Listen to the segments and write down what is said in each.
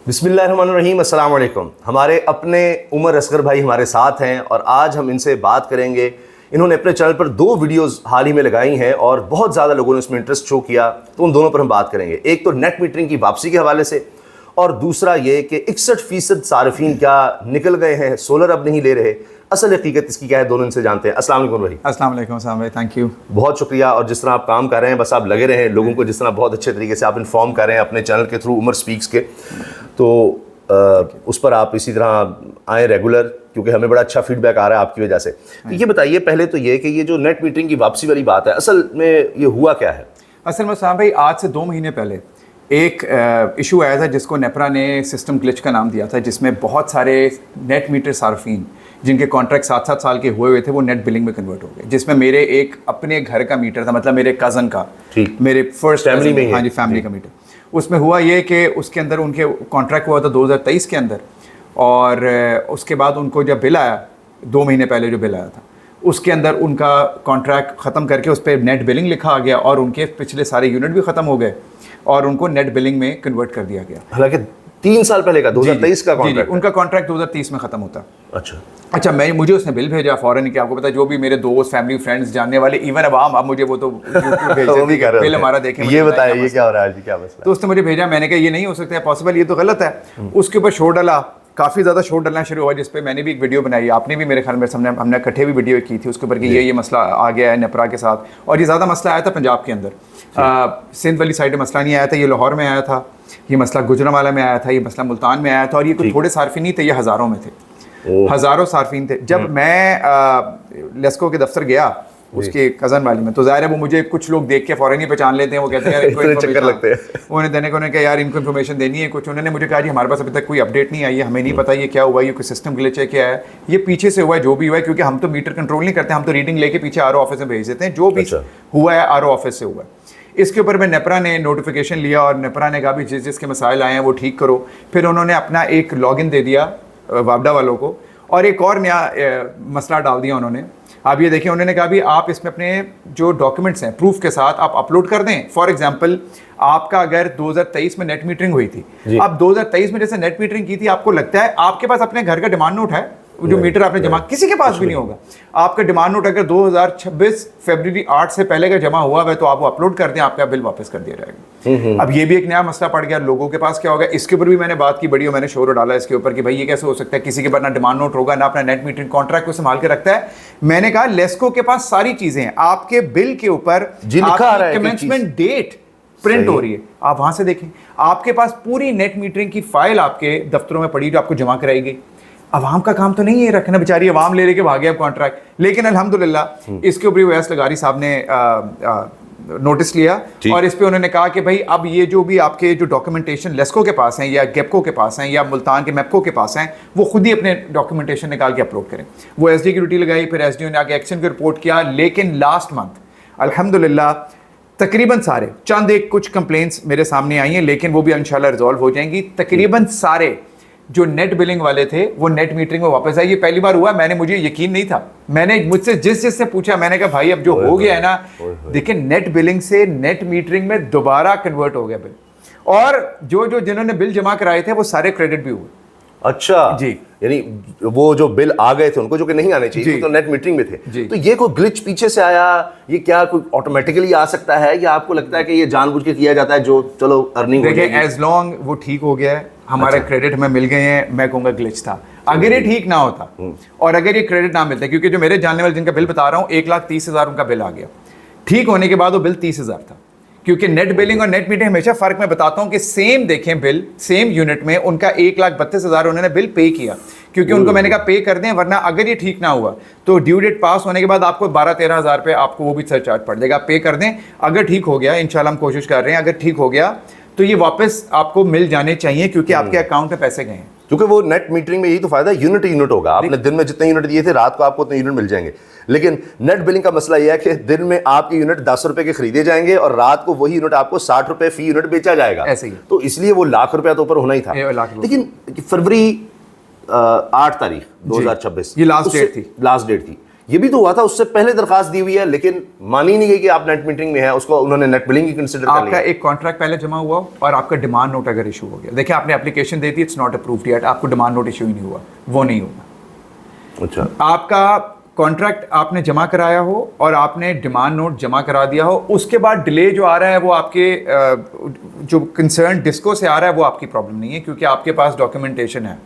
बिस्मिल्लाहिर्रहमानिर्रहीम, अस्सलाम वालेकुम। हमारे अपने उमर असगर भाई हमारे साथ हैं और आज हम इनसे बात करेंगे। इन्होंने अपने चैनल पर 2 वीडियोस हाल ही में लगाई हैं और बहुत ज़्यादा लोगों ने उसमें इंटरेस्ट शो किया, तो उन दोनों पर हम बात करेंगे। एक तो नेट मीटरिंग की वापसी के हवाले से और दूसरा ये कि 61% सार्फिन क्या निकल गए हैं, सोलर अब नहीं ले रहे, असल हकीकत इसकी क्या है, दोनों इनसे जानते हैं। अस्सलाम वालेकुम भाई। अस्सलाम वालेकुम साहब भाई, थैंक यू। बहुत शुक्रिया। और जिस तरह आप काम कर रहे हैं, बस आप लगे रहें लोगों को, जिस तरह बहुत अच्छे तरीके से आप इन्फॉर्म कर रहे हैं अपने चैनल के थ्रू, उमर स्पीक्स के, तो उस पर आप इसी तरह आएँ रेगुलर, क्योंकि हमें बड़ा अच्छा फीडबैक आ रहा है आपकी वजह से। तो ये बताइए पहले तो ये कि ये जो नेट मीटरिंग की वापसी वाली बात है, असल में ये हुआ क्या है? असल में साहब भाई, आज से 2 महीने पहले एक इशू आया था जिसको नेपरा ने सिस्टम ग्लिच का नाम दिया था, जिसमें बहुत सारे नेट मीटर सार्फिन जिनके कॉन्ट्रैक्ट 7-7 साल के हुए थे वो नेट बिलिंग में कन्वर्ट हो गए। जिसमें मेरे एक अपने घर का मीटर था, मतलब मेरे कज़न का, मेरे फर्स्ट फैमिली में, हाँ जी, फैमिली का मीटर। उसमें हुआ ये कि उसके अंदर उनके कॉन्ट्रैक्ट हुआ था 2023 के अंदर, और उसके बाद उनको जब बिल आया 2 महीने पहले जो बिल आया था, उसके अंदर उनका कॉन्ट्रैक्ट ख़त्म करके उस पर नेट बिलिंग लिखा आ गया और उनके पिछले सारे यूनिट भी ख़त्म हो गए और उनको नेट बिलिंग में कन्वर्ट कर दिया गया। हालांकि 3 साल पहले का 2023 का कॉन्ट्रैक्ट, उनका कॉन्ट्रैक्ट 2030 में ख़त्म होता। अच्छा, मुझे उसने बिल भेजा फ़ौरन कि आपको पता है, जो भी मेरे दोस्त, फैमिली, फ्रेंड्स, जानने वाले, इवन अब मुझे वो तो बिल हमारा देखें, ये बताइए ये क्या हो रहा है जी, क्या मसला? तो उसने मुझे भेजा, मैंने कहा ये नहीं हो सकता है पॉसिबल, ये तो गलत है। उसके ऊपर शोर डाला, काफ़ी ज़्यादा शोर डालना शुरू हुआ, जिस पे मैंने भी एक वीडियो बनाई, आपने भी मेरे ख्याल में सामने, हमने इकट्ठे भी वीडियो की थी उसके ऊपर कि ये मसला आ गया है नेपरा के साथ। और ये ज़्यादा मसला आया था पंजाब के अंदर, सिंध वाली साइड में मसला नहीं आया था, ये लाहौर में आया था, ये मसला गुजरांवाला में आया था, ये मसला मुल्तान में आया था, और ये कोई थोड़े सार्फिन नहीं थे, ये हज़ारों में थे, हज़ारों सार्फिन थे। जब मैं लेस्को के दफ्तर गया उसके कज़न वाली में, तो ज़ाहिर है वो मुझे कुछ लोग देख के फ़ौरन ही पहचान लेते हैं, वो कहते हैं यार इनको चक्कर लगते हैं, उन्हें देने को, उन्होंने कहा यार इनको इन्फॉर्मेशन देनी है कुछ। उन्होंने मुझे कहा जी हमारे पास अभी तक कोई अपडेट नहीं आई है, हमें नहीं पता ये क्या हुआ, ये कोई सिस्टम ग्लिच है, क्या है, ये पीछे से हुआ है, जो भी हुआ है, क्योंकि हम तो मीटर कंट्रोल नहीं करते, हम तो रीडिंग लेके पीछे आरओ ऑफिस में भेज देते हैं, जो भी हुआ है आरओ ऑफिस से हुआ है। इसके ऊपर मैं नेपरा ने नोटिफिकेशन लिया और नेपरा ने कहा भी जिसके मसाइल आए हैं वो ठीक करो। फिर उन्होंने अपना एक लॉगिन दे दिया वापडा वालों को, और एक और नया मसला डाल दिया उन्होंने। आप ये देखिए, उन्होंने कहा भी आप इसमें अपने जो डॉक्यूमेंट्स हैं प्रूफ के साथ आप अपलोड कर दें। फॉर एग्जांपल, आपका अगर 2023 में नेट मीटरिंग हुई थी, आप 2023 में जैसे नेट मीटरिंग की थी, आपको लगता है आपके पास अपने घर का डिमांड नोट है, जो मीटर आपने जमा, किसी के पास भी नहीं होगा। आपका डिमांड नोट अगर 2026 फरवरी 8 से पहले का जमा हुआ है तो आप वो अपलोड कर दें, आपका बिल वापस कर दिया जाएगा। अब ये भी एक नया मसला पड़ गया, लोगों के पास क्या होगा, इसके ऊपर भी मैंने बात की, बड़ी मैंने शोर डाला इसके ऊपर कि भाई ये कैसे हो सकता है, किसी के पास ना डिमांड नोट होगा, ना अपना नेट मीटरिंग कॉन्ट्रैक्ट को संभाल के रखता है। मैंने कहा लेस्को के पास सारी चीजें हैं, आपके बिल के ऊपर कमेंसमेंट डेट प्रिंट हो रही है, आप वहां से देखें, आपके पास पूरी नेट मीटरिंग की फाइल आपके दफ्तरों में पड़ी जो आपको जमा कराई गई। अवाम का काम तो नहीं है रखना, बेचारी अवाम ले लेके भागे अब कॉन्ट्रैक्ट, लेकिन अल्हम्दुलिल्लाह इसके ऊपर वैस लगारी साहब ने नोटिस लिया और इस पे उन्होंने कहा कि भाई अब ये जो भी आपके जो डॉक्यूमेंटेशन लेस्को के पास हैं या गेपको के पास हैं या मुल्तान के मैपको के पास हैं, वो खुद ही अपने डॉक्यूमेंटेशन निकाल के अपलोड करें। वो एसडी की ड्यूटी लगाई, फिर एसडीओ ने आगे एक्शन की रिपोर्ट किया। लेकिन लास्ट मंथ अल्हम्दुलिल्लाह तकरीबन सारे, चंद एक कुछ कंप्लेंट्स मेरे सामने आई हैं, लेकिन वो भी इंशाल्लाह रिजॉल्व हो जाएंगी। तकरीबन सारे जो नेट बिलिंग वाले थे वो नेट मीटरिंग में वापस आए। ये पहली बार हुआ, मैंने, मुझे यकीन नहीं था, मैंने मुझसे जिससे पूछा, मैंने कहा भाई अब जो हो गया है ना, देखिए नेट बिलिंग से नेट मीटरिंग में दोबारा कन्वर्ट हो गया बिल, और जो जिन्होंने बिल जमा कराए थे वो सारे क्रेडिट भी हुए। अच्छा जी, यानी वो जो बिल आ गए थे उनको, जो कि नहीं आने चाहिए, तो नेट मीटरिंग में थे, तो ये कोई ग्लिच पीछे से आया, ये क्या कोई ऑटोमेटिकली आ सकता है या आपको लगता है कि ये जानबूझ के किया जाता है, जो चलो अर्निंग? देखिए एज लॉन्ग वो ठीक हो गया है, हमारे क्रेडिट में मिल गए हैं, मैं कहूँगा ग्लिच था। अगर ये ठीक ना होता और अगर ये क्रेडिट ना मिलता, क्योंकि जो मेरे जानने वाले जिनका बिल बता रहा हूँ 1,30,000 उनका बिल आ गया, ठीक होने के बाद वो बिल 30,000 था। क्योंकि नेट बिलिंग और नेट मीटरिंग हमेशा फर्क मैं बताता हूं कि सेम देखें बिल, सेम यूनिट में उनका 1,32,000 उन्होंने बिल पे किया, क्योंकि उनको मैंने कहा पे कर दें, वरना अगर ये ठीक ना हुआ तो ड्यू डेट पास होने के बाद आपको 12-13,000 पे आपको वो भी सरचार्ज पड़ जाएगा, पे कर दें। अगर ठीक हो गया, इंशाल्लाह हम कोशिश कर रहे हैं, अगर ठीक हो गया तो ये वापस आपको मिल जाने चाहिए, क्योंकि आपके अकाउंट में पैसे गए हैं। क्योंकि वो नेट मीटरिंग में यही तो फायदा है, यूनिट होगा, आपने दिन में जितने यूनिट दिए थे रात को आपको उतने यूनिट मिल जाएंगे। लेकिन नेट बिलिंग का मसला यह है कि दिन में आपके यूनिट 10 रुपए के खरीदे जाएंगे और रात को वही यूनिट आपको 60 रुपए फी यूनिट बेचा जाएगा, ऐसे ही। तो इसलिए वो लाख रुपया तो ऊपर होना ही था। लेकिन फरवरी 8 तारीख 2026 ये लास्ट डेट थी। ये भी तो हुआ था, उससे पहले दरखास्त दी हुई है लेकिन मानी नहीं गई कि आप नेट मीटरिंग में है, उसको उन्होंने नेट बिलिंग ही कंसिडर कर आपका लिया। एक कॉन्ट्रैक्ट पहले जमा हुआ और आपका डिमांड नोट अगर इशू हो गया, देखिए आपने application they the, it's not approved yet, आपको डिमांड नोट इशू ही नहीं हुआ, वो नहीं होगा। अच्छा, आपका कॉन्ट्रैक्ट आपने जमा कराया हो और आपने डिमांड नोट जमा करा दिया हो, उसके बाद डिले जो आ रहा है वो आपके जो कंसर्न डिस्को से आ रहा है वो आपकी प्रॉब्लम नहीं है, क्योंकि आपके पास डॉक्यूमेंटेशन है।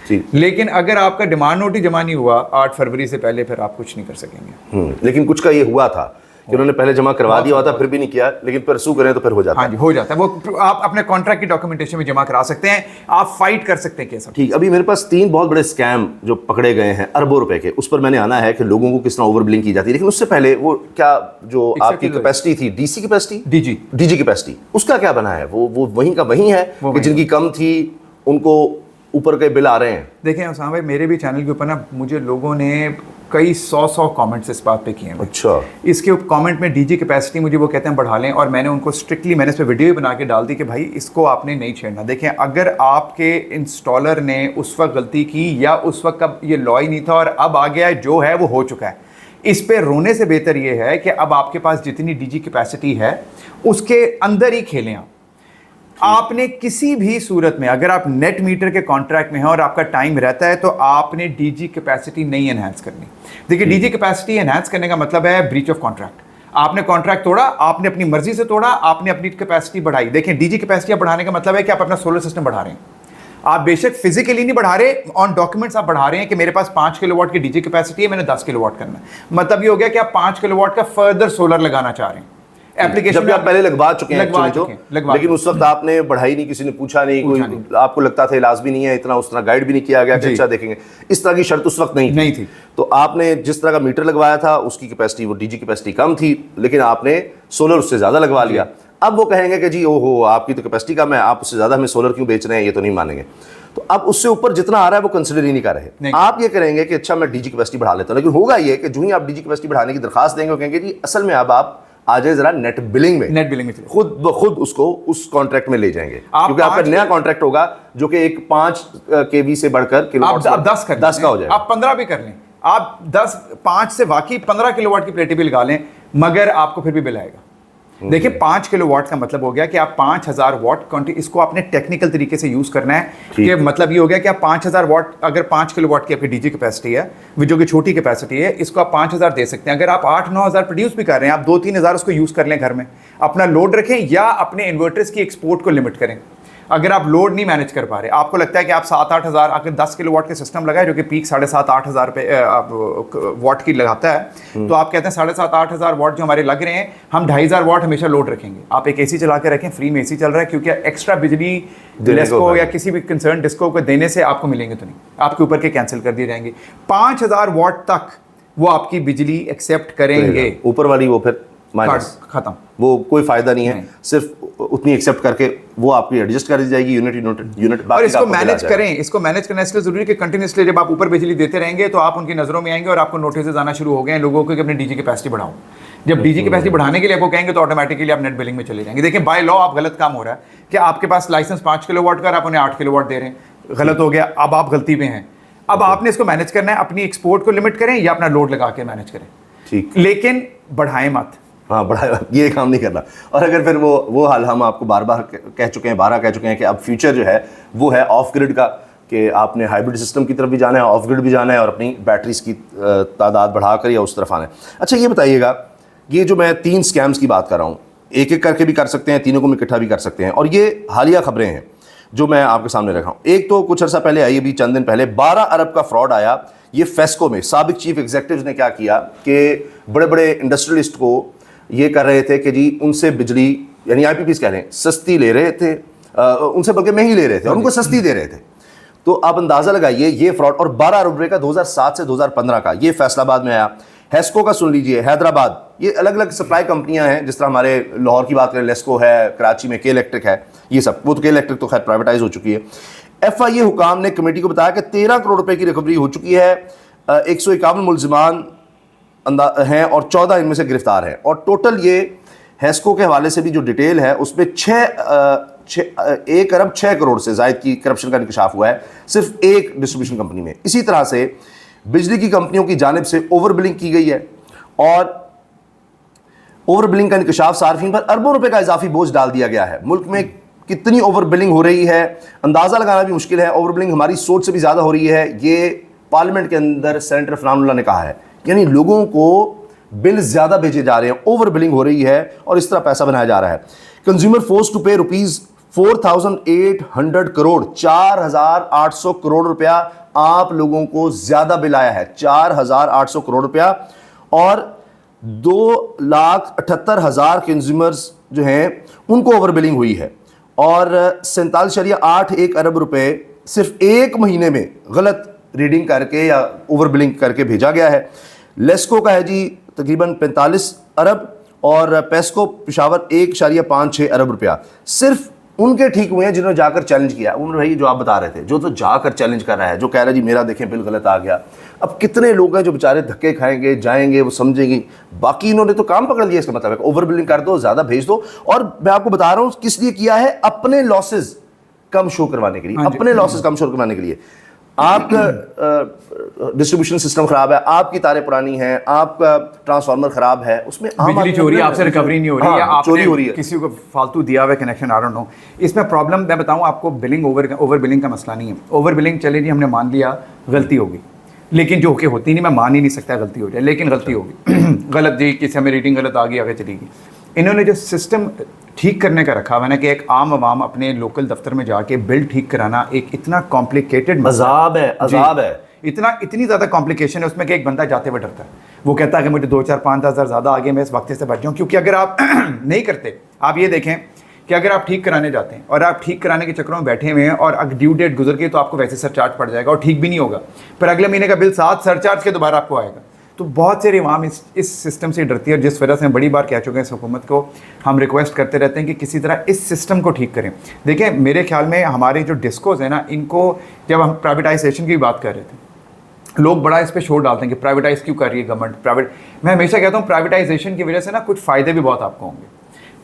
जी। लेकिन अगर आपका डिमांड नोट ही जमा नहीं हुआ 8 फरवरी से पहले, फिर आप कुछ नहीं कर सकेंगे। लेकिन कुछ का ये हुआ था कि उन्होंने पहले जमा करवा दिया हुआ था, फिर भी नहीं किया, लेकिन परसू करें तो फिर हो जाता हाँ जी, हो जाता है वो, आप अपने कॉन्ट्रैक्ट की डॉक्यूमेंटेशन में जमा करा सकते हैं, आप फाइट कर सकते हैं केस। ठीक, अभी मेरे पास 3 बहुत बड़े स्कैम जो पकड़े गए हैं अरबों रुपए के, उस पर मैंने आना है कि लोगों को किस तरह ओवर बिलिंग की जाती है। लेकिन उससे पहले वो क्या जो आपकी कैपेसिटी थी, डीसी कैपेसिटी, डीजी कैपेसिटी, उसका क्या बना है? वो वहीं का वहीं है कि जिनकी कम थी उनको ऊपर के बिल आ रहे हैं? देखें उसामा भाई, मेरे भी चैनल के ऊपर ना मुझे लोगों ने कई सौ कमेंट्स इस बात पे किए हैं। अच्छा, इसके कमेंट में डीजी कैपेसिटी मुझे वो कहते हैं बढ़ा लें, और मैंने उनको स्ट्रिक्टली मैंने इस पर वीडियो भी बना के डाल दी कि भाई इसको आपने नहीं छेड़ना। देखें, अगर आपके इंस्टॉलर ने उस वक्त गलती की या उस वक्त का ये लॉ ही नहीं था और अब आ गया है, जो है वो हो चुका है, इस पे रोने से बेहतर ये है कि अब आपके पास जितनी डीजी कैपेसिटी है उसके अंदर ही खेलें। आपने किसी भी सूरत में, अगर आप नेट मीटर के कॉन्ट्रैक्ट में हैं और आपका टाइम रहता है, तो आपने डीजी कैपेसिटी नहीं एनहांस करनी। देखिए, डीजी कैपेसिटी एनहांस करने का मतलब है ब्रीच ऑफ कॉन्ट्रैक्ट। आपने कॉन्ट्रैक्ट तोड़ा, आपने अपनी मर्जी से तोड़ा, आपने अपनी कैपेसिटी बढ़ाई। देखें, डीजी कैपेसिटी बढ़ाने का मतलब है कि आप अपना सोलर सिस्टम बढ़ा रहे हैं। आप बेशक फिजिकली नहीं बढ़ा रहे, ऑन डॉक्यूमेंट्स आप बढ़ा रहे हैं कि मेरे पास 5 किलोवाट की डीजी कैपेसिटी है, मैंने 10 किलोवाट करना है। मतलब ये हो गया कि आप 5 किलोवाट का फर्दर सोलर लगाना चाह रहे हैं। एप्लीकेशन जब आप पहले लगवा चुके हैं लेकिन उस वक्त आपने बढ़ाई नहीं, किसी ने पूछा नहीं, कोई आपको लगता था इलाज भी नहीं है इतना, उस तरह गाइड भी नहीं किया गया कि अच्छा देखेंगे, इस तरह की शर्त उस वक्त नहीं थी। तो आपने जिस तरह का मीटर लगवाया था उसकी कैपेसिटी, वो डीजी कैपेसिटी कम थी, लेकिन आपने सोलर उससे ज्यादा लगवा लिया। अब वो कहेंगे कि जी ओहो आपकी तो कैपेसिटी कम है, आप उससे ज्यादा हमें सोलर क्यों बेच रहे हैं, ये तो नहीं मानेंगे। तो अब उससे ऊपर जितना आ रहा है वो कंसिडर ही नहीं कर रहे। आप ये करेंगे कि अच्छा मैं डीजी कैपेसिटी बढ़ा लेता हूं, लेकिन होगा ये कि जो ही आप डीजी कैपेसिटी बढ़ाने की दरखास्त देंगे, वो कहेंगे जी असल में अब आप आ जाए जरा नेट बिलिंग में खुद उसको उस कॉन्ट्रैक्ट में ले जाएंगे, क्योंकि आपका नया कॉन्ट्रैक्ट होगा जो कि एक 5 केवी से बढ़कर किलोवाट, आप 10 का हो जाएगा। आप 15 भी कर लें, आप 5 से वाकई 15 किलोवाट की प्लेटें भी लगा लें, मगर आपको फिर भी बिल आएगा। देखिए, 5 किलोवाट का मतलब हो गया कि आप 5000 वाट, इसको आपने टेक्निकल तरीके से यूज करना है कि मतलब ये हो गया कि आप 5000 वाट, अगर 5 किलोवाट की आपकी डीजी कैपेसिटी है, जो कि छोटी कैपेसिटी है, इसको आप 5000 दे सकते हैं। अगर आप 8-9 हज़ार प्रोड्यूस भी कर रहे हैं, आप 2-3 हज़ार उसको यूज कर लें घर में, अपना लोड रखें या अपने इन्वर्टर्स की एक्सपोर्ट को लिमिट करें। अगर आप लोड नहीं मैनेज कर पा रहे, आपको लगता है कि आप 7-8 हज़ार, अगर 10 किलोवाट के सिस्टम लगाए जो कि पीक 7,500-8 हज़ार वाट की लगाता है, तो आप कहते हैं 7,500-8 हज़ार वाट जो हमारे लग रहे हैं, हम 2,500 वाट हमेशा लोड रखेंगे। आप एक एसी चला के रखें, फ्री में एसी चल रहा है, क्योंकि एक्स्ट्रा बिजली लेस्को या किसी भी कंसर्न डिस्को को देने से आपको मिलेंगे तो नहीं, आपके ऊपर के कैंसिल कर दिए जाएंगे। 5,000 वाट तक वो आपकी बिजली एक्सेप्ट करेंगे, ऊपर वाली वो फिर माइनस खत्म, वो कोई फायदा नहीं है। सिर्फ उतनी एक्सेप्ट करके वो आपकी एडजस्ट कर दी जाएगी यूनिट। और इसको मैनेज करें, इसको मैनेज करना इसलिए जरूरी है कि कंटिन्यूसली जब आप ऊपर बिजली देते रहेंगे तो आप उनकी नजरों में आएंगे और आपको नोटिस आना शुरू हो गए हैं लोगों को कि अपनी डीजी कैपेसिटी बढ़ाओ। जब डीजी कैपेसिटी बढ़ाने के लिए आपको कहेंगे तो ऑटोमेटिकली आप नेट बिलिंग में चले जाएंगे। देखिए, बाय लॉ आप गलत काम हो रहा है कि आपके पास लाइसेंस 5 किलोवाट का, आप उन्हें 8 किलोवाट दे रहे हैं, गलत हो गया। अब आप गलती में हैं, अब आपने इसको मैनेज करना है, अपनी एक्सपोर्ट को लिमिट करें या अपना लोड लगा के मैनेज करें, ठीक, लेकिन बढ़ाएं मत। हाँ, बढ़ाया, ये काम नहीं करना। और अगर फिर वो हाल हम आपको बार कह चुके हैं कि अब फ्यूचर जो है वो है ऑफ ग्रिड का, कि आपने हाइब्रिड सिस्टम की तरफ भी जाना है, ऑफ ग्रिड भी जाना है और अपनी बैटरीज की तादाद बढ़ाकर या उस तरफ आना है। अच्छा, ये बताइएगा, ये जो मैं 3 स्कैम्स की बात कर रहा हूँ, एक एक करके भी कर सकते हैं, तीनों को इकट्ठा भी कर सकते हैं, और ये हालिया खबरें हैं जो मैं आपके सामने रखा हूँ। एक तो कुछ अर्सा पहले आई, अभी चंद दिन पहले 12 अरब का फ्रॉड आया। ये फेस्को में साबिक चीफ एग्जीक्यूटिव ने क्या किया कि बड़े बड़े इंडस्ट्रियलिस्ट को ये कर रहे थे कि जी उनसे बिजली, यानी IPPs कह रहे हैं, सस्ती ले रहे थे, उनसे बल्कि महंगी ले रहे थे और उनको सस्ती दे रहे थे। तो आप अंदाज़ा लगाइए ये फ्रॉड, और 12 अरब रुपये का 2007 से 2015 का, ये फैसलाबाद में आया। हेस्को का सुन लीजिए, हैदराबाद, ये अलग अलग सप्लाई कंपनियां हैं, जिस तरह हमारे लाहौर की बात करें लेस्को है, कराची में के इलेक्ट्रिक है, ये सब, वो तो के इलेक्ट्रिक तो खैर प्राइवेटाइज हो चुकी है। FIA हुकाम ने कमेटी को बताया कि 13 करोड़ रुपए की रिकवरी हो चुकी है, 151 मुलजिमान हैं और 14 इनमें से गिरफ्तार हैं। और टोटल ये हेस्को के हवाले से भी जो डिटेल है उसमें 1 अरब 6 करोड़ से ज़ायद की करप्शन का इंकशाफ हुआ है सिर्फ एक डिस्ट्रीब्यूशन कंपनी में। इसी तरह से बिजली की कंपनियों की जानिब से ओवर बिलिंग की गई है और ओवर बिलिंग का इंकशाफ सार्फिन पर अरबों रुपए का इजाफी बोझ डाल दिया गया है। मुल्क में कितनी ओवर बिलिंग हो रही है अंदाज़ा लगाना भी मुश्किल है। ओवर बिलिंग हमारी सोच से भी ज़्यादा हो रही है, ये पार्लियामेंट के अंदर सेनेटर फरहानुल्लाह ने कहा है। यानी लोगों को बिल ज़्यादा भेजे जा रहे हैं, ओवर बिलिंग हो रही है और इस तरह पैसा बनाया जा रहा है। कंज्यूमर फोर्स टू पे ₹4,800 करोड़, 4,800 करोड़ रुपया आप लोगों को ज़्यादा बिल आया है, 4,800 करोड़ रुपया। और 2,78,000 कंज्यूमर्स जो हैं उनको ओवर बिलिंग हुई है और 47.81 अरब रुपए सिर्फ एक महीने में गलत रीडिंग करके या ओवर बिलिंग करके भेजा गया है। लेस्को का है जी तकरीबन 45 अरब और पेस्को पेशावर 1.56 अरब रुपया। सिर्फ उनके ठीक हुए हैं जिन्होंने जाकर चैलेंज किया। उन्होंने भाई जो आप बता रहे थे, जो तो जाकर चैलेंज कर रहा है, जो कह रहा है जी मेरा देखें बिल गलत आ गया। अब कितने लोग हैं जो बेचारे धक्के खाएंगे, जाएंगे, वो समझेंगे। बाकी इन्होंने तो काम पकड़ लिया। इसका मतलब है ओवर बिलिंग कर दो, ज़्यादा भेज दो। और मैं आपको बता रहा हूँ किस लिए किया है, अपने लॉसेज कम शो करवाने के लिए, अपने लॉसेज कम शो करवाने के लिए। आपका डिस्ट्रीब्यूशन सिस्टम खराब है, आपकी तारें पुरानी हैं, आपका ट्रांसफार्मर खराब है, उसमें बिजली चोरी, आपसे रिकवरी नहीं हो रही, या चोरी हो रही है, किसी को फालतू दिया हुआ कनेक्शन, आई डोंट नो। इसमें प्रॉब्लम मैं बताऊं आपको, बिलिंग ओवर बिलिंग का मसला नहीं है। ओवर बिलिंग चले जी, हमने मान लिया गलती होगी, लेकिन जो कि होती नहीं, मैं मान ही नहीं सकता गलती हो जाए, लेकिन गलती होगी। गलत जी, किसी हमें रीडिंग गलत आ गई, आगे चलेगी। इन्होंने जो सिस्टम ठीक करने का रखा हुआ है ना, कि एक आम आवाम अपने लोकल दफ्तर में जाके बिल ठीक कराना एक इतना कॉम्प्लिकेटेड अजाब है, इतनी ज़्यादा कॉम्प्लिकेशन है उसमें कि एक बंदा जाते हुए डरता है। वो कहता है कि मुझे 2-4-5 हज़ार ज़्यादा आगे, मैं इस वक्त से बच जाऊँ। क्योंकि अगर आप नहीं करते, आप ये देखें कि अगर आप ठीक कराने जाते हैं और आप ठीक कराने के चक्रों में बैठे हुए हैं और अगर ड्यू डेट गुजर गई तो आपको वैसे सरचार्ज पड़ जाएगा और ठीक भी नहीं होगा, फिर अगले महीने का बिल साथ सरचार्ज के दोबारा आपको आएगा। तो बहुत से अवाम इस सिस्टम से डरती है, और जिस वजह से हम बड़ी बार कह चुके हैं इस हुकूमत को, हम रिक्वेस्ट करते रहते हैं कि किसी तरह इस सिस्टम को ठीक करें। देखिए मेरे ख्याल में हमारे जो डिस्कोज हैं ना, इनको जब हम प्राइवेटाइजेशन की बात कर रहे थे, लोग बड़ा इस पर शोर डालते हैं कि प्राइवेटाइज क्यों कर रही है गवर्नमेंट, प्राइवेट। मैं हमेशा कहता हूँ प्राइवेटाइजेशन की वजह से ना कुछ फ़ायदे भी बहुत आपको होंगे।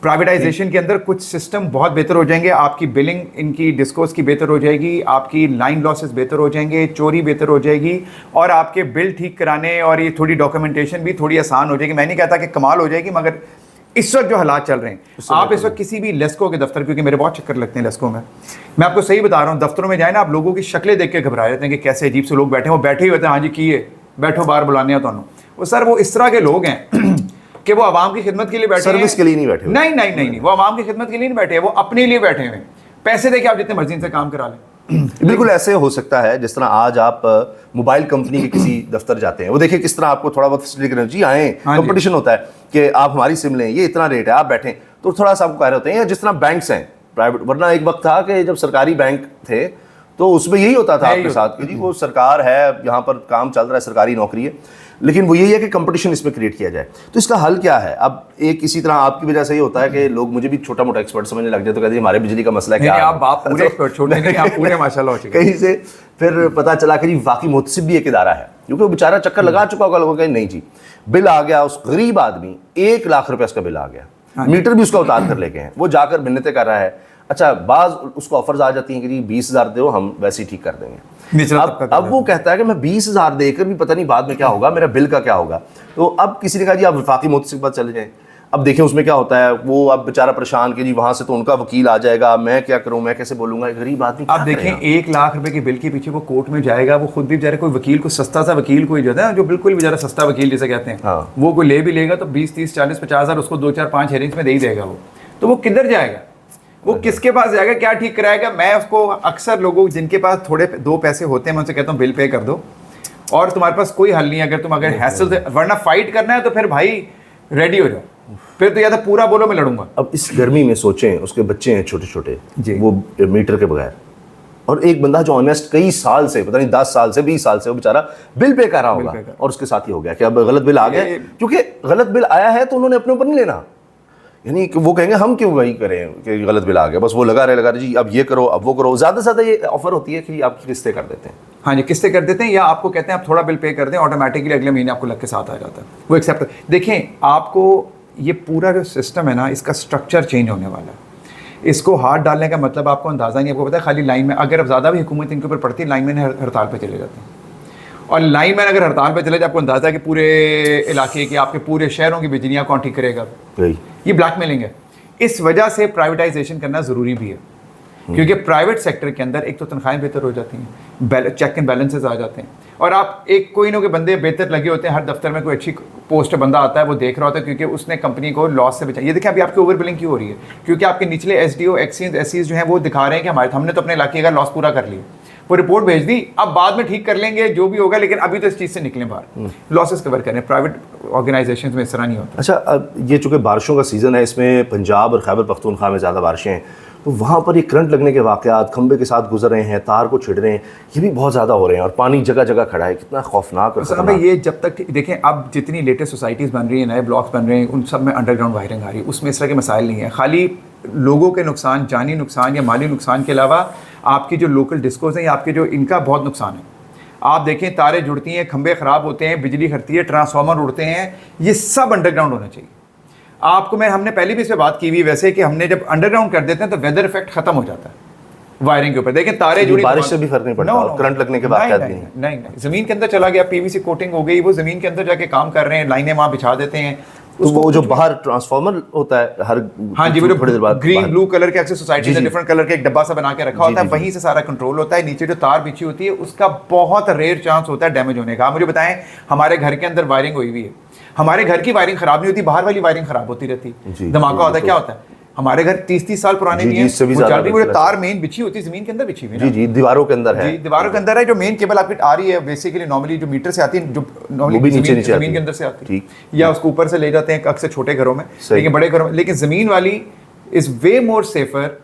प्राइवेटाइजेशन के अंदर कुछ सिस्टम बहुत बेहतर हो जाएंगे, आपकी बिलिंग इनकी डिस्कोस की बेहतर हो जाएगी, आपकी लाइन लॉसेस बेहतर हो जाएंगे, चोरी बेहतर हो जाएगी, और आपके बिल ठीक कराने और ये थोड़ी डॉक्यूमेंटेशन भी थोड़ी आसान हो जाएगी। मैं नहीं कहता कि कमाल हो जाएगी, मगर इस वक्त जो हालात चल रहे हैं, आप इस वक्त किसी भी लेस्को के दफ्तर, क्योंकि मेरे बहुत चक्कर लगते हैं लेस्को में, मैं आपको सही बता रहा हूँ, दफ्तरों में जाए ना, आप लोगों की शक्लें देख के घबरा जाते हैं कि कैसे अजीब से लोग बैठे हैं। वो बैठे ही होते हैं, हाँ जी किए बैठो, बाहर बुलाने तो वो सर वो इस तरह के लोग हैं कि वो आवाम की खिदमत के लिए बैठे, सर्विस के लिए नहीं बैठे। नहीं, वो आवाम की खिदमत के लिए नहीं बैठे, वो अपने लिए बैठे हुए। पैसे देके आप जितने मर्जी से काम करा लें। बिल्कुल ऐसे हो सकता है जिस तरह आज आप मोबाइल कंपनी के किसी दफ्तर जाते हैं, वो देखिए किस तरह आपको थोड़ा बहुत फैसिलिटी करें, जी आए, कंपटीशन होता है कि आप हमारी सिम लें, ये इतना रेट है, आप बैठें, तो थोड़ा सा आपको कह रहे होते हैं। या जिस तरह बैंक्स हैं प्राइवेट, वरना एक वक्त था कि जब सरकारी बैंक थे तो उसमें यही होता था आपके साथ कि जी वो सरकार है, यहाँ पर काम चल रहा है, सरकारी नौकरी है, लेकिन वो यही है कि कंपटीशन इसमें क्रिएट किया जाए। तो इसका हल क्या है? अब एक इसी तरह आपकी वजह से ये होता है कि लोग मुझे भी छोटा मोटा एक्सपर्ट समझने लग जाए, तो कहते हैं हमारे बिजली का मसला क्या है। आप बाप पूरे एक्सपर्ट छोटे नहीं, आप पूरे माशाल्लाह हो चुके। कहीं से फिर पता चला कि जी वाकई मुहतसिब भी एक इदारा है, क्योंकि वो बेचारा चक्कर लगा चुका होगा, लोगों का नहीं जी बिल आ गया, उस गरीब आदमी 1 लाख रुपये उसका बिल आ गया, मीटर भी उसका उतार कर लेके हैं, वो जाकर मिन्नतें कर रहा है। अच्छा, बाज उसको ऑफर्स आ जाती हैं कि जी 20,000 दो, हम वैसे ही ठीक कर देंगे। अब वो कहता है कि मैं 20,000 देकर भी पता नहीं बाद में क्या होगा, मेरा बिल का क्या होगा। तो अब किसी ने कहा जी आप वफाकी मुहतसिब पर चले जाएं। अब देखें उसमें क्या होता है, वो अब बेचारा परेशान कि जी वहाँ से तो उनका वकील आ जाएगा, मैं क्या करूँ, मैं कैसे बोलूँगा, गरीब आदमी। आप देखें 1 लाख रुपए के बिल के पीछे वो कोर्ट में जाएगा, वो खुद भी बेचारे कोई वकील को सस्ता सा वकील कोई जो है, जो बिल्कुल बेचारा सस्ता वकील जिसे कहते हैं, वो कोई ले भी लेगा तो 20, 30, 40, 50 हज़ार उसको 2-4-5 हेयरिंग्स में दे ही देगा वो। तो वो किधर जाएगा, वो किसके पास जाएगा, क्या ठीक कराएगा? मैं उसको अक्सर लोगों जिनके पास थोड़े 2 पैसे होते हैं, मैं उनसे कहता हूँ बिल पे कर दो, और तुम्हारे पास कोई हल नहीं है। अगर हैसल से वरना फाइट करना है तो फिर भाई रेडी हो जाओ, फिर तो या तो पूरा बोलो मैं लड़ूंगा। अब इस गर्मी में सोचें, उसके बच्चे हैं छोटे छोटे, वो मीटर के बगैर, और एक बंदा जो ऑनेस्ट कई साल से, पता नहीं 10 साल से 20 साल से वो बेचारा बिल पे कर रहा होगा, और उसके साथ ही हो गया कि अब गलत बिल आ गया। क्योंकि गलत बिल आया है तो उन्होंने अपने ऊपर नहीं लेना, यानी कि वो कहेंगे हम क्यों वही करें कि गलत बिल आ गया, बस वो लगा रहे जी अब ये करो, अब वो करो। ज़्यादा से ज़्यादा ये ऑफर होती है कि आप किस्तें कर देते हैं। हाँ जी, किस्तें कर देते हैं, या आपको कहते हैं आप थोड़ा बिल पे कर दें, ऑटोमेटिकली अगले महीने आपको लग के साथ आ जाता है, वो एक्सेप्ट। देखें आपको ये पूरा जो सिस्टम है ना, इसका स्ट्रक्चर चेंज होने वाला है। इसको हाथ डालने का मतलब आपको अंदाज़ा नहीं, आपको पता है खाली लाइन में, अगर अब ज़्यादा भी हुकूमत इनके ऊपर पड़ती है, लाइन में हड़ताल पर चले जाते हैं। और लाइनमैन अगर हड़ताल पे चले जाए, आपको अंदाजा है कि पूरे इलाके की, आपके पूरे शहरों की बिजलियाँ कौन ठीक करेगा? ये ब्लैकमेलिंग है। इस वजह से प्राइवेटाइजेशन करना ज़रूरी भी है, क्योंकि प्राइवेट सेक्टर के अंदर एक तो तनख्वाहें बेहतर हो जाती हैं, चेक एंड बैलेंसेस आ जाते हैं, और आप एक कोई ना कोई बंदे बेहतर लगे होते हैं, हर दफ्तर में कोई अच्छी पोस्ट बंदा आता है, वो देख रहा होता है क्योंकि उसने कंपनी को लॉस से बचाया। ये देखिए अभी आपकी ओवर बिलिंग क्यों हो रही है? क्योंकि आपके निचले एसडीओ, एक्सीज, एससीज जो हैं वो दिखा रहे हैं कि हमने तो अपने इलाके का लॉस पूरा कर लिया, वो रिपोर्ट भेज दी, अब बाद में ठीक कर लेंगे जो भी होगा, लेकिन अभी तो इस चीज़ से निकलें बाहर, लॉसेस कवर करें। प्राइवेट ऑर्गेनाइजेशन में इस तरह नहीं होता। अच्छा, अब ये चूँकि बारिशों का सीज़न है, इसमें पंजाब और खैबर पख्तूनख्वा में ज़्यादा बारिशें हैं, तो वहाँ पर ये करंट लगने के वाक़यात खंबे के साथ गुजर रहे हैं, तार को छिड़ रहे हैं, ये भी बहुत ज़्यादा हो रहे हैं, और पानी जगह जगह खड़ा है। कितना खौफनाक और खतरनाक। ये जब तक देखें, अब जितनी लेटेस्ट सोसाइटीज़ बन रही हैं, नए ब्लॉक्स बन रहे हैं, उन सब में अंडरग्राउंड वायरिंग आ रही है, उसमें इस तरह के मसाइल नहीं है। खाली लोगों के नुकसान, जानी नुकसान या माली नुकसान के अलावा आपकी जो लोकल डिस्कोज हैं, आपके जो इनका बहुत नुकसान है। आप देखें, तारें जुड़ती हैं, खंबे ख़राब होते हैं, बिजली खड़ती है, ट्रांसफार्मर उड़ते हैं, ये सब अंडरग्राउंड होना चाहिए। आपको हमने पहले भी इस पर बात की हुई वैसे, कि हमने जब अंडरग्राउंड कर देते हैं तो वेदर इफेक्ट खत्म हो जाता है वायरिंग के ऊपर। देखें तारे जुड़ी, बारिश से भी फर्क नहीं पड़ता, करंट लगने के बाद नहीं, जमीन के अंदर चला गया, पीवीसी कोटिंग हो गई, वो जमीन के अंदर जाके काम कर रहे हैं, लाइनें वहाँ बिछा देते हैं। तो वो जो बाहर ट्रांसफार्मर होता है हर, हाँ जी, वो ग्रीन ब्लू कलर के अक्सर सोसाइटी में डिफरेंट कलर के एक डब्बा सा बना के रखा होता है, वहीं से सारा कंट्रोल होता है। नीचे जो तार बिछी होती है उसका बहुत रेयर चांस होता है डैमेज होने का। आप मुझे बताएं, हमारे घर के अंदर वायरिंग हुई हुई है, हमारे घर की वायरिंग खराब नहीं होती, बाहर वाली वायरिंग खराब होती रहती, धमाका होता है। क्या होता है? हमारे घर 30-30 साल पुराने भी हैं, वो तार मेन बिछी होती है, जमीन के अंदर बिछी हुई है, जी दीवारों के अंदर है, दीवारों के अंदर है। जो मेन केबल आपकी आ रही है बेसिकली नॉर्मली जो मीटर से आती है, जो नॉर्मली जमीन के अंदर से आती है, या उसको ऊपर से ले जाते हैं अक्सर छोटे घरों में, लेकिन बड़े घरों में, लेकिन जमीन वाली इज वे मोर सेफर,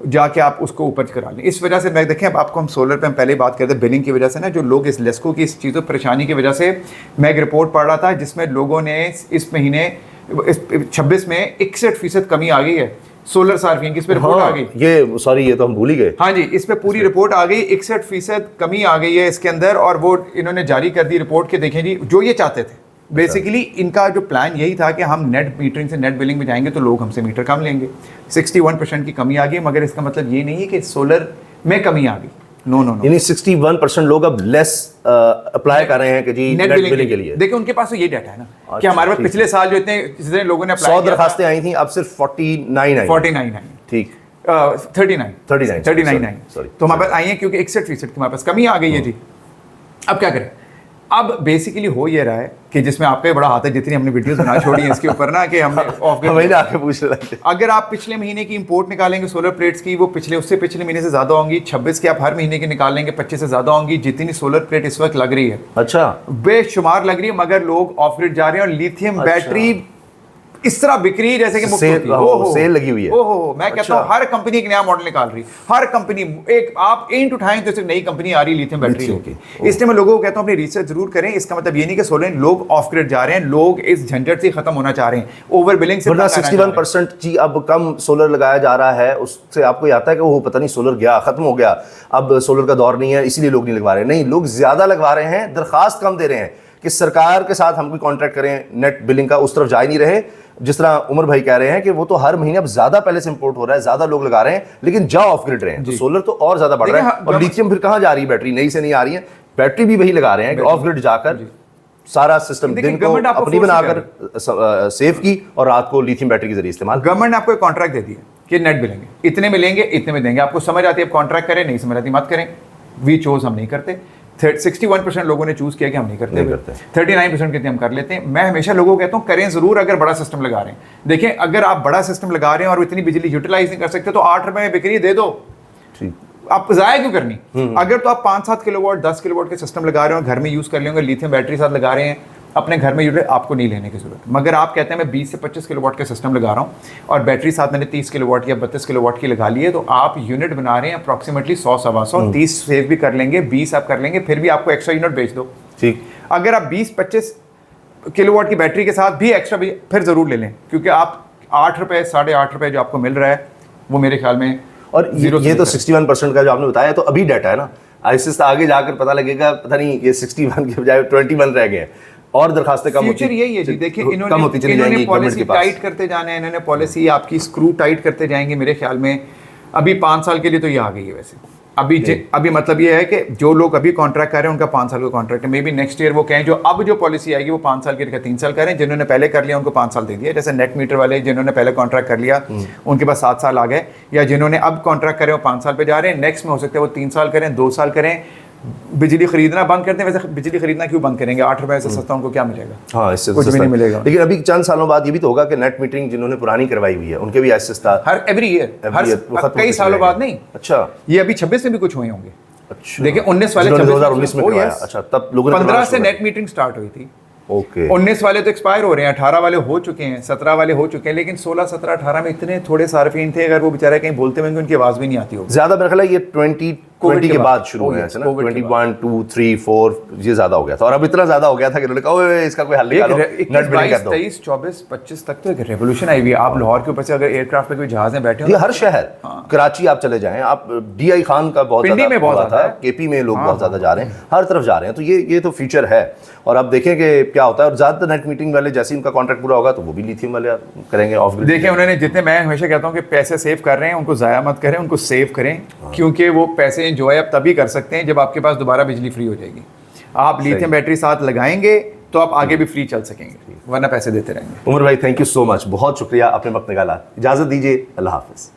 जाके आप उसको ऊपर करा लें। इस वजह से मैं देखें, अब आपको हम सोलर पे हम पहले बात करते हैं, बिलिंग की वजह से ना, जो लोग इस लेस्को की इस चीज़ों परेशानी की वजह से, मैं एक रिपोर्ट पढ़ रहा था जिसमें लोगों ने इस महीने 26 में 61% कमी आ गई है सोलर सार्फिंग की। इस पे रिपोर्ट आ गई, ये तो हम भूल ही गए। हाँ जी, इस पे पूरी रिपोर्ट आ गई, 61% कमी आ गई है इसके अंदर, और वो इन्होंने जारी कर दी रिपोर्ट के। देखें जी, जो ये चाहते थे बेसिकली, इनका जो प्लान यही था कि हम नेट मीटरिंग से नेट बिलिंग में जाएंगे तो लोग हमसे मीटर कम लेंगे। 61% की कमी आ गई, मगर इसका मतलब ये नहीं है कि सोलर में कमी आ गई। नो, यानी 61% लोग अब लेस अप्लाई कर रहे हैं कि जी नेट बिलिंग के लिए। देखिए, उनके पास तो ये डाटा है ना कि हमारे पास पिछले साल जो जितने लोगों ने 100 दरखास्तें आई थी, अब सिर्फ 49 आई। ठीक, 39 सॉरी, तो हमारे पास आई है क्योंकि 61% की हमारे पास कमी आ गई है जी। अब क्या करें? अब बेसिकली हो ये रहा है कि जिसमें आपका बड़ा हाथ है, जितनी हमने वीडियोस बना छोड़ी हैं इसके ऊपर ना, कि हमने आके पूछ रहे थे, अगर आप पिछले महीने की इंपोर्ट निकालेंगे सोलर प्लेट्स की, वो उससे पिछले महीने से ज्यादा होंगी। 26 की आप हर महीने की निकाल लेंगे, 25 से ज्यादा होंगी जितनी सोलर प्लेट इस वक्त लग रही है। अच्छा, बेशुमार लग रही है, मगर लोग ऑफ ग्रिड जा रहे हैं, और लिथियम बैटरी इस तरह बिक रही है जैसे कि मुफ्त होती है। सेल लगी हुई है। ओहो, मैं कहता हूँ हर कंपनी एक नया मॉडल निकाल रही, हर कंपनी एक आप एंड उठाएं तो सिर्फ नई कंपनी आ रही लिथियम बैटरी लेके। इसलिए मैं लोगों को कहता हूँ अपनी रिसर्च जरूर करें। इसका मतलब ये नहीं कि सोलर लोग ऑफ ग्रिड जा रहे हैं, लोग इस झंझट से खत्म होना चाह रहे हैं, ओवर बिलिंग से। 61% जी अब कम सोलर लगाया जा रहा है, उससे आपको आता है कि वो पता नहीं सोलर गया, खत्म हो गया, अब सोलर का दौर नहीं है, इसीलिए लोग नहीं लगवा रहे। नहीं, लोग ज्यादा लगवा रहे हैं, दरखास्त कम दे रहे हैं कि सरकार के साथ हम कोई कॉन्ट्रैक्ट करें नेट बिलिंग का, उस तरफ जा ही नहीं रहे। जिस तरह उमर भाई कह रहे हैं कि वो तो हर महीने अब ज्यादा पहले से इंपोर्ट हो रहा है, ज्यादा लोग लगा रहे हैं, लेकिन जा ऑफ ग्रिड रहे हैं, तो सोलर तो और ज्यादा बढ़ रहा है। और लिथियम फिर कहां जा रही है? बैटरी नई से नहीं आ रही है, बैटरी भी वही लगा रहे हैं कि ऑफ ग्रिड जाकर सारा सिस्टम दिन को अपनी बनाकर सेव की और रात को लिथियम बैटरी के जरिए इस्तेमाल। गवर्नमेंट ने आपको एक कॉन्ट्रैक्ट दे दिया कि नेट बिलेंगे, इतने मिलेंगे, इतने में देंगे। आपको समझ आती है, आप कॉन्ट्रैक्ट करें, नहीं समझ आती मत करें। वी चोज, हम नहीं करते। 61% लोगों ने चूज किया कि हम नहीं करते। 39% कहते हैं हम कर लेते हैं। मैं हमेशा लोगों को कहता हूं करें जरूर अगर बड़ा सिस्टम लगा रहे हैं। देखें, अगर आप बड़ा सिस्टम लगा रहे हैं और इतनी बिजली यूटिलाइज नहीं कर सकते तो 8 रुपए में बिक्री दे दो, आप जाया क्यों करनी? अगर तो आप 5-7 किलोवाट 10 किलोवाट के सिस्टम लगा रहे हो, घर में यूज कर लेंगे, लिथियम बैटरी साथ लगा रहे हैं, अपने घर में यूटिलाइज, आपको नहीं लेने की जरूरत। मगर आप कहते हैं मैं 20 से 25 किलोवाट का सिस्टम लगा रहा हूँ और बैटरी साथ मैंने 30 किलोवाट या 32 किलोवाट की लगा ली है, तो आप यूनिट बना रहे हैं अप्रॉक्सीमेटली 100-125, 30 सेव भी कर लेंगे, 20 आप कर लेंगे, फिर भी आपको एक्स्ट्रा यूनिट बेच दो। ठीक, अगर आप 20-25 किलोवाट की बैटरी के साथ भी एक्स्ट्रा भी फिर जरूर ले लें, क्योंकि आप 8 रुपए 8.5 रुपए जो आपको मिल रहा है वो मेरे ख्याल में। और ये तो 61% का जो आपने बताया, तो अभी डाटा है ना, आहिस्ते आगे जाकर पता लगेगा, पता नहीं ये 61 के बजाय 21 रह गए हैं और दरखास्तें कम होती, फ्यूचर यही है जी। देखिए, इन्होंने पॉलिसी टाइट करते जाना है, इन्होंने पॉलिसी आपकी स्क्रू टाइट करते जाएंगे। मेरे ख्याल में अभी 5 साल के लिए तो ये आ गई है, वैसे अभी मतलब ये है कि जो लोग अभी कॉन्ट्रैक्ट कर रहे हैं उनका 5 साल का कॉन्ट्रैक्ट है, मे बी नेक्स्ट ईयर वो कहें जो अब जो पॉलिसी आएगी वो 5 साल की जगह 3 साल करें, जिन्होंने पहले कर लिया उनको 5 साल दे दिया, जैसे नेट मीटर वाले जिन्होंने पहले कॉन्ट्रैक्ट कर लिया उनके पास 7 साल आ गए, या जिन्होंने अब कॉन्ट्रैक्ट करे वो 5 साल पे जा रहे हैं, नेक्स्ट में हो सकता है वो 3 साल करें, 2 साल करें। बिजली खरीदना बंद करते हैं, वैसे बिजली खरीदना क्यों बंद करेंगे? 8 रुपए से सस्ता उनको क्या मिलेगा? हाँ, इससे कुछ भी नहीं मिलेगा। लेकिन अभी चंद सालों बाद ये भी तो होगा कि नेट मीटरिंग जिन्होंने पुरानी करवाई हुई है उनके भी ऐसे हर एवरी ईयर कई सालों बाद नहीं। अच्छा, ये अभी 26 में भी कुछ हुए होंगे। अच्छा, देखिए 19 वाले 2019 में करवाया। अच्छा, तब लोगों ने 15 से नेट मीटरिंग स्टार्ट हुई थी। ओके, 19 वाले तो एक्सपायर हो रहे हैं, 18 वाले हो चुके हैं, 17 वाले हो चुके हैं, लेकिन 16, 17, 18 में इतने थोड़े सार्फिन थे, अगर वो बेचारे कहीं बोलते होंगे उनकी आवाज भी नहीं आती होगी। ज्यादा मेरा ख्याल है ये 2020 के बाद शुरू हुए हैं ना, कोविड के 21, 2, 3, 4 ये ज्यादा हो गया था, और अब इतना ज्यादा हो गया था कि उन्होंने कहा ओए इसका कोई हल निकालो, नेट मीटरिंग कर दो। 23, 24, 25 तक तो एक रेवोल्यूशन आई हुई है। आप लाहौर के ऊपर से अगर एयरक्राफ्ट पे कोई जहाज में बैठे हो, ये हर शहर, कराची आप चले जाएं, आप DI खान का बहुत पिंडी में बहुत था, KP में लोग बहुत ज्यादा जा रहे हैं, हर तरफ जा रहे हैं, तो ये तो फ्यूचर है। और अब देखें कि क्या होता है, और ज्यादातर नेट मीटिंग वाले जैसे इनका कॉन्ट्रैक्ट पूरा होगा तो वो भी लिथियम वाले करेंगे ऑफ ग्रिड। देखिए उन्होंने जितने, मैं हमेशा कहता हूँ कि पैसे सेव कर रहे हैं उनको ज़ाया मत करें, उनको सेव करें, क्योंकि वो पैसे एंजॉय आप तभी कर सकते हैं जब आपके पास दोबारा बिजली फ्री हो जाएगी। आप लिथियम बैटरी साथ लगाएंगे तो आप आगे भी फ्री चल सकेंगे, वरना पैसे देते रहेंगे। उमर भाई, थैंक यू सो मच, बहुत शुक्रिया, आपने वक्त निकाला। इजाजत दीजिए, अल्लाह हाफिज।